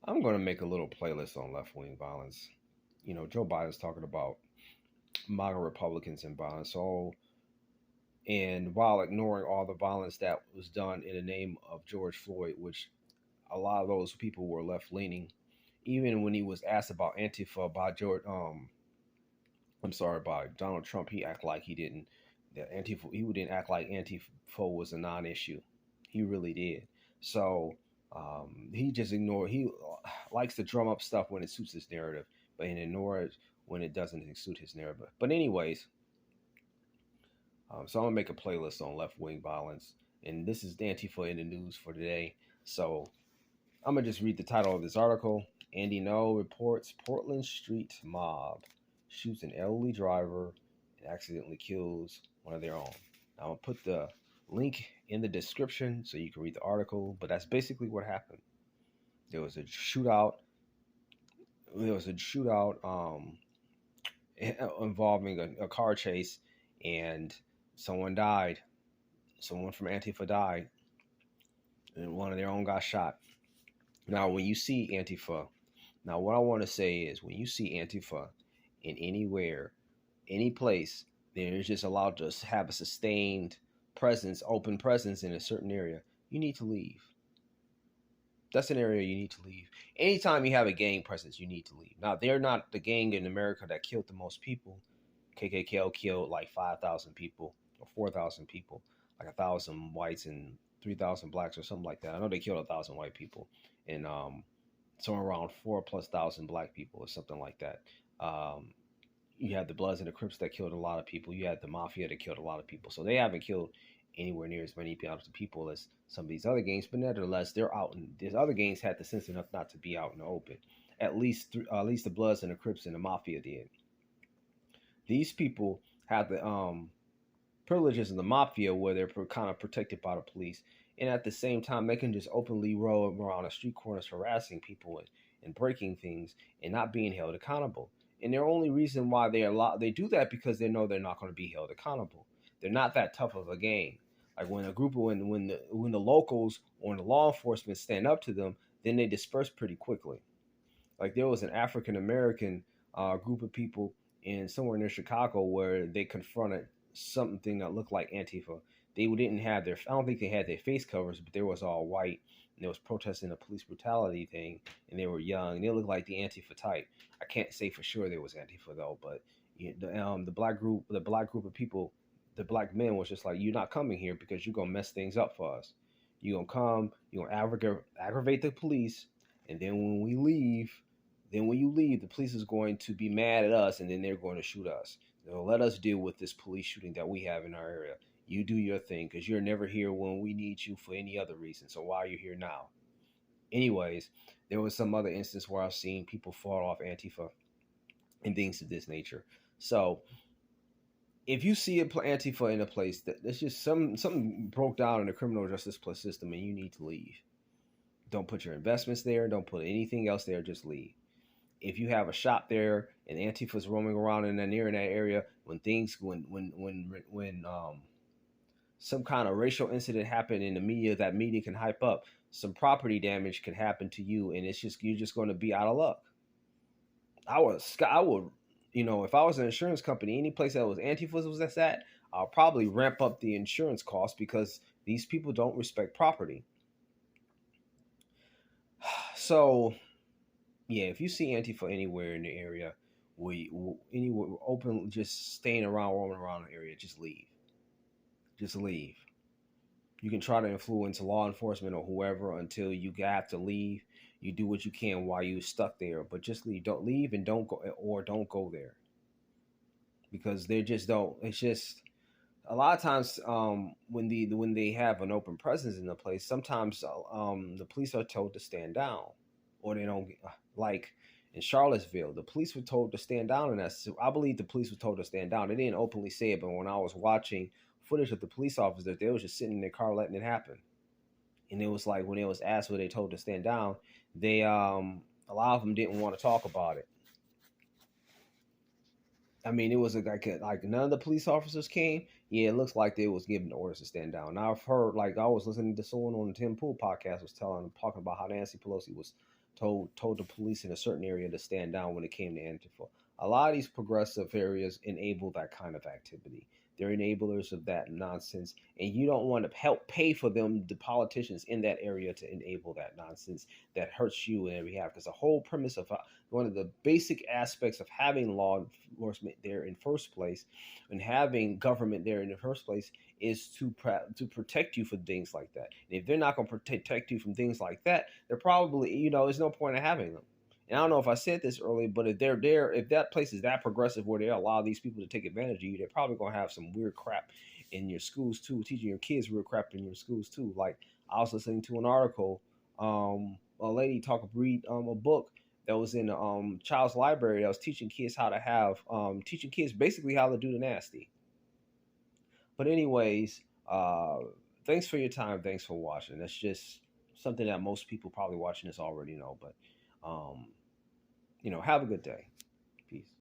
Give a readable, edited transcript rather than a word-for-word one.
I'm going to make a little playlist on left wing violence. You know, Joe Biden's talking about MAGA Republicans and violence. So, and while ignoring all the violence that was done in the name of George Floyd, which a lot of those people were left leaning, even when he was asked about Antifa by I'm sorry, by Donald Trump, he act like he didn't. That Antifa, he didn't act like Antifa was a non-issue. He really did. So he just ignored. He likes to drum up stuff when it suits his narrative, but he ignores it when it doesn't suit his narrative. But anyways, so I'm gonna make a playlist on left-wing violence, and this is the Antifa in the news for today. So I'm gonna just read the title of this article. Andy No reports Portland street mob shoots an elderly driver and accidentally kills one of their own. Now, I'm gonna put the link in the description so you can read the article. But that's basically what happened. There was a shootout. There was a shootout involving a car chase, and someone died. Someone from Antifa died, and one of their own got shot. Now, when you see Antifa, now what I want to say is when you see Antifa in anywhere, any place, they're just allowed to have a sustained presence, open presence in a certain area, you need to leave. That's an area you need to leave. Anytime you have a gang presence, you need to leave. Now, they're not the gang in America that killed the most people. KKK killed like 5,000 people or 4,000 people, like 1,000 whites and 3,000 blacks or something like that. I know they killed 1,000 white people and somewhere around 4,000+ black people or something like that. You had the Bloods and the Crips that killed a lot of people. You had the Mafia that killed a lot of people. So they haven't killed anywhere near as many people as some of these other gangs. But nevertheless, they're out. And these other gangs had the sense enough not to be out in the open. At least the Bloods and the Crips and the Mafia did. These people have the privileges of the Mafia, where they're kind of protected by the police, and at the same time, they can just openly roll around the street corners harassing people and breaking things and not being held accountable. And their only reason why they do that because they know they're not going to be held accountable. They're not that tough of a gang. Like when a group of when the locals or the law enforcement stand up to them, then they disperse pretty quickly. Like there was an African American group of people in somewhere near Chicago where they confronted something that looked like Antifa. They didn't have their, I don't think they had their face covers, but they was all white, and they was protesting the police brutality thing, and they were young, and they looked like the Antifa type. I can't say for sure they was Antifa though, but the black group of people, the black men was just like, you're not coming here because you're gonna mess things up for us. You're gonna come, you're gonna aggravate the police, and then when you leave, the police is going to be mad at us, and then they're going to shoot us. They'll let us deal with this police shooting that we have in our area. You do your thing because you're never here when we need you for any other reason. So why are you here now? Anyways, there was some other instance where I've seen people fall off Antifa and things of this nature. So if you see Antifa in a place that there's just something broke down in the criminal justice system and you need to leave, don't put your investments there. Don't put anything else there. Just leave. If you have a shop there and Antifa's roaming around in that area, when some kind of racial incident happened in the media, that media can hype up. Some property damage could happen to you, and you're just going to be out of luck. I would, if I was an insurance company, any place that was Antifa's was that's at, I'll probably ramp up the insurance costs because these people don't respect property. So yeah, if you see Antifa anywhere in the area, anywhere open, just staying around, roaming around the area, just leave. Just leave. You can try to influence law enforcement or whoever until you have to leave. You do what you can while you're stuck there, but just leave. Don't leave and don't go, or don't go there, because they just don't. It's just a lot of times when they have an open presence in the place, sometimes the police are told to stand down, or they don't like in Charlottesville, the police were told to stand down, and I believe the police were told to stand down. They didn't openly say it, but when I was watching footage of the police officers, they was just sitting in their car letting it happen. And it was like when they was asked what they told to stand down, they a lot of them didn't want to talk about it. I mean, it was like none of the police officers came. Yeah, it looks like they was giving orders to stand down. Now I've heard, like I was listening to someone on the Tim Pool podcast was talking about how Nancy Pelosi was told the police in a certain area to stand down when it came to Antifa. A lot of these progressive areas enable that kind of activity. They're enablers of that nonsense, and you don't want to help pay for them, the politicians in that area, to enable that nonsense that hurts you in every half. Because the whole premise of one of the basic aspects of having law enforcement there in first place, and having government there in the first place, is to protect you from things like that. And if they're not going to protect you from things like that, they're probably, there's no point in having them. And I don't know if I said this earlier, but if they're there, if that place is that progressive where they allow these people to take advantage of you, they're probably going to have some weird crap in your schools too, teaching your kids weird crap in your schools too. Like, I was listening to an article, a lady read a book that was in a child's library that was teaching kids how to have, teaching kids basically how to do the nasty. But anyways, thanks for your time. Thanks for watching. That's just something that most people probably watching this already know. But have a good day. Peace.